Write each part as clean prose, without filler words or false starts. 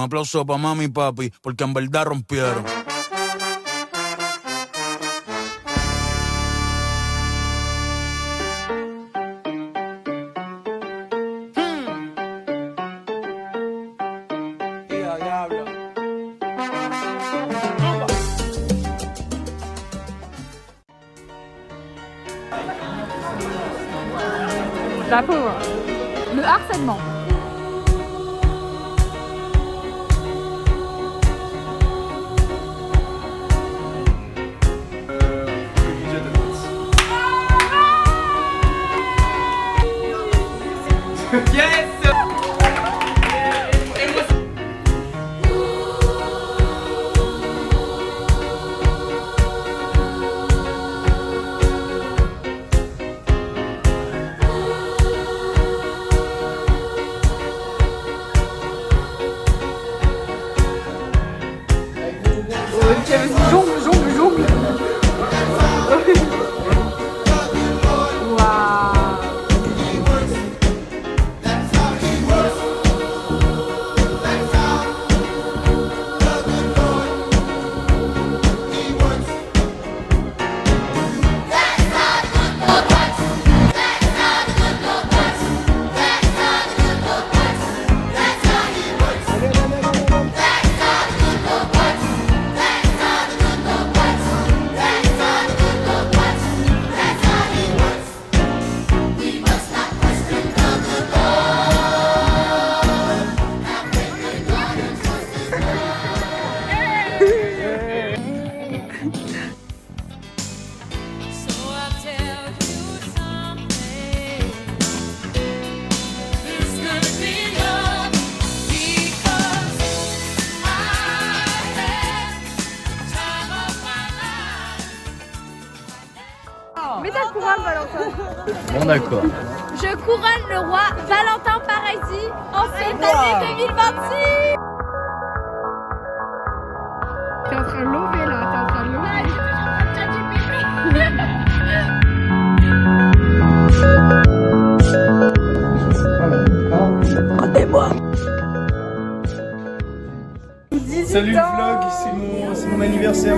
aplauso para mami y papi, porque en verdad rompieron. La pauvre. Le harcèlement. Yes! Jongle, jongle, jongle. Waouh. Mets ta couronne, Valentin. Bon d'accord. Je couronne le roi Valentin Paradis en cette année 2026. T'es en train de lever là, t'es en train de lever. Salut le vlog, c'est mon anniversaire.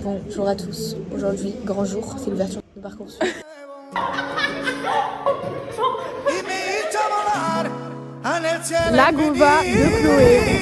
Bonjour à tous. Aujourd'hui, grand jour, c'est l'ouverture de Parcoursup. La Gouva de Chloé.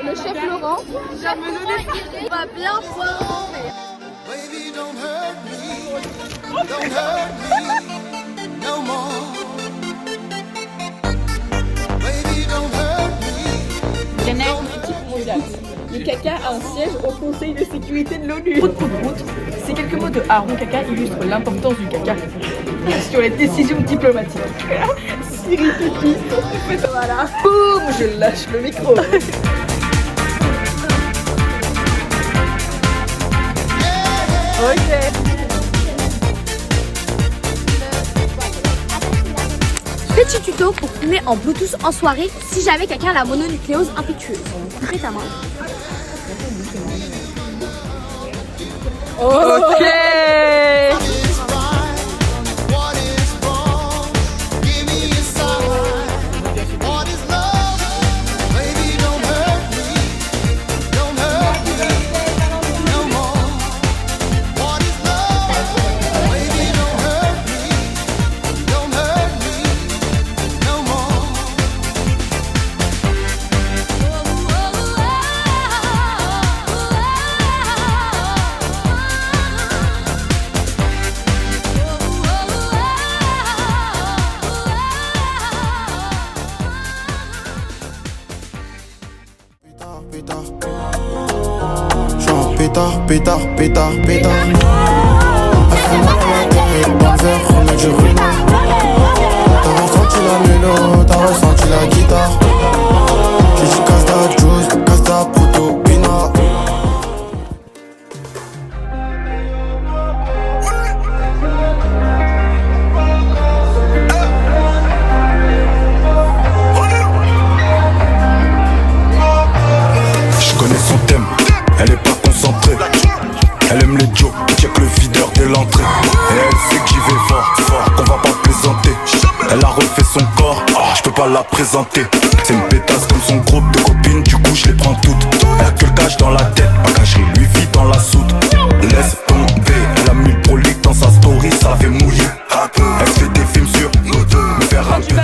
Le chef Laurent vient de me donner ça. On va bien voir. Baby, don't hurt me no more. Baby, don't hurt me. Canal critique mondiale. Le caca a un siège au Conseil de sécurité de l'ONU. Ces quelques mots de Aaron Caca illustrent l'importance du caca sur les décisions diplomatiques. Siri Pipi, voilà. Boum, je lâche le micro. Ok. Petit tuto pour fumer en Bluetooth en soirée si j'avais quelqu'un à la mononucléose infectieuse. Prêt ta main. Ok. What is wrong? Give me a sign. What is love? Baby, don't hurt me no more. What is love? Baby, don't hurt me no more. pétard, pétard, pétard. Elle fait mal à la tête, dans le verre, remets du ruban. T'as ressenti la mélo, t'as ressenti la guitare. J'ai dit casse ta juice, casse ta proto, pina. Je connais son thème, elle est pas concentrée. Elle aime les jokes, check le videur dès l'entrée. Et elle sait que j'y vais fort, fort, qu'on va pas plaisanter. Elle a refait son corps, je peux pas la présenter. C'est une pétasse comme son groupe de copines, du coup je les prends toutes. Elle a que le cash dans la tête, ma cacherie lui vit dans la soute. Laisse tomber, elle a mis le prolique dans sa story, ça fait mouiller. Elle fait des films sur me faire un peu.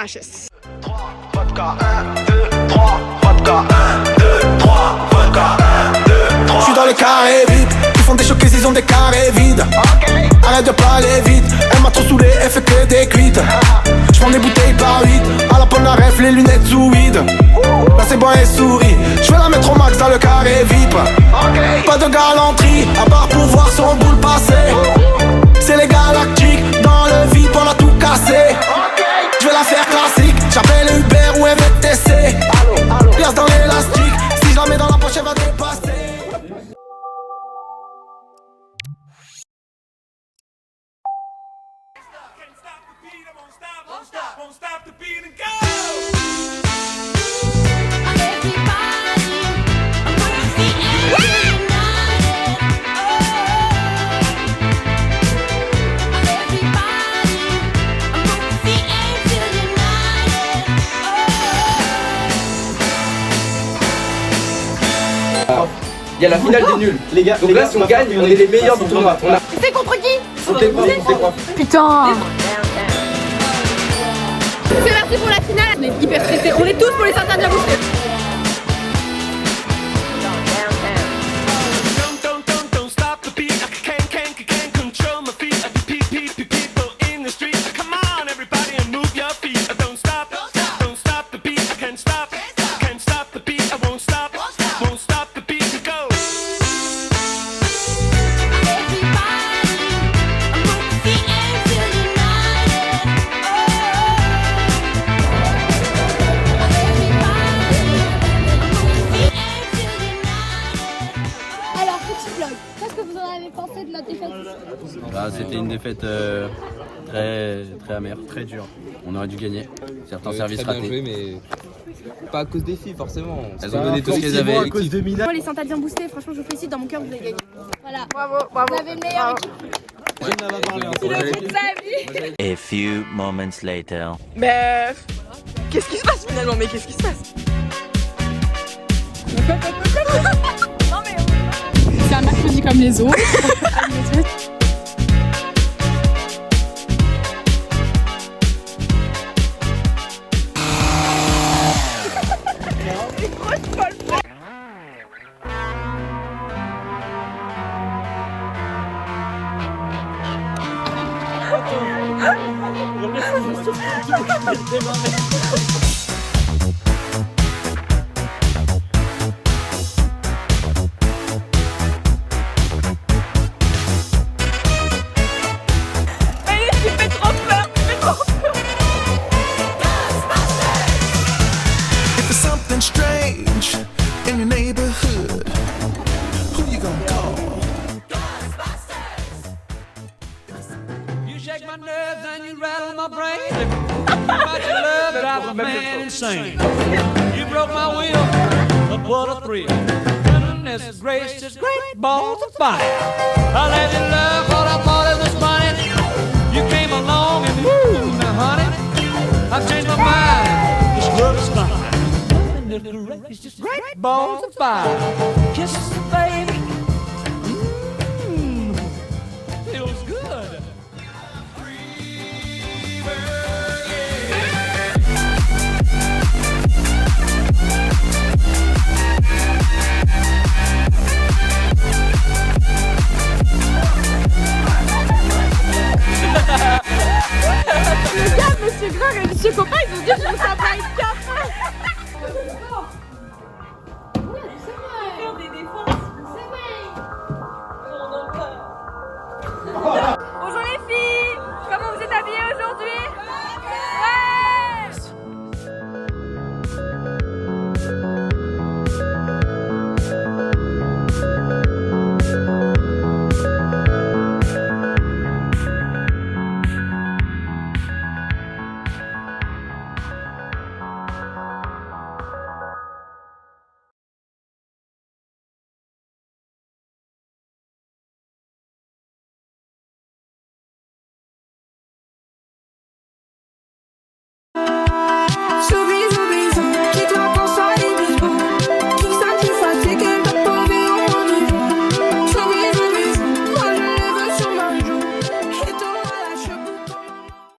HS. 3, vodka, 1, 2, 3, vodka, 1, 2, 3, vodka, 1, 2, 3. J'suis dans les carrés vides, ils font des chocs, ils ont des carrés vides. Arrête de parler vite, elle m'a trop saoulé, elle fait que des cuites. J'prends des bouteilles par 8, à la pomme la ref, les lunettes sous vide. Là c'est bon et souris, j'vais la mettre au max dans le carré VIP. Pas de galanterie, à part pour voir son boule passer. C'est les galactiques, dans le vide on a tout cassé. Je vais la faire classique, j'appelle Uber ou MTC. Pièce dans l'élastique, si je la mets dans la poche elle va dépasser. Il y a la finale des nuls. Les gars, donc là, si on gagne, on est les meilleurs du tournoi. C'est contre qui? On tes profs. Putain. C'est parti pour la finale. On est hyper stressés. On est tous pour les certains bien boostés. C'était une défaite très amère, très dure. On aurait dû gagner. Certains services très bien ratés. joué, mais pas à cause des filles forcément. Elles ont donné tout ce qu'elles avaient. À cause de Mina. Les Saint bien boostés, franchement je vous félicite, dans mon cœur vous avez gagné. Voilà. Bravo. Vous avez le meilleur équipe. A few moments later. Mais qu'est-ce qui se passe finalement? Mais qu'est-ce qui se passe? C'est un mercredi comme les autres. You broke my will, but what a thrill. Goodness gracious, great balls of fire. I let you love what I thought it was funny. You came along and woo, now honey, I've changed my mind. This love is fine. Goodness gracious, great balls of fire. Kisses, baby.